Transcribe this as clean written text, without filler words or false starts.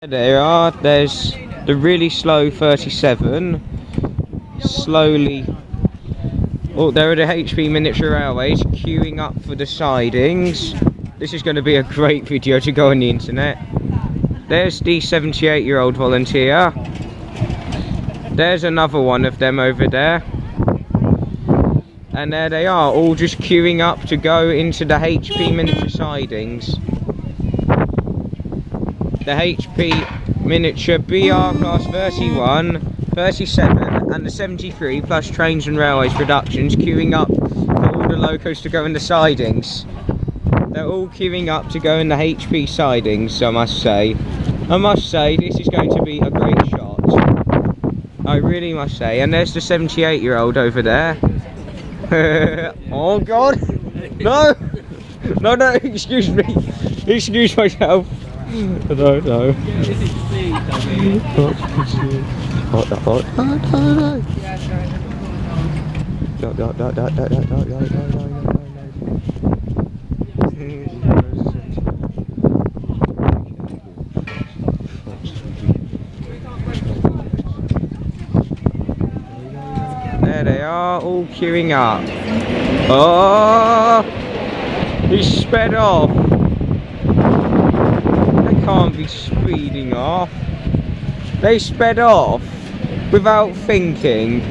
There they are. There's the really slow 37. Slowly. Oh, there are the HP Miniature Railways queuing up for the sidings. This is going to be a great video to go on the internet. There's the 78-year-old volunteer. There's another one of them over there. And there they are, all just queuing up to go into the HP miniature sidings. The HP Miniature BR Class 31, 37 and the 73 plus Trains and Railways productions queuing up for all the locos to go in the sidings. They're all queuing up to go in the HP sidings, I must say. I must say, this is going to be a great shot. I really must say. And there's the 78-year-old over there. Oh God! No! No, no, excuse me. Excuse myself. No, no. No, there they are, all queuing up. Oh! He sped off. They can't be speeding off. They sped off without thinking.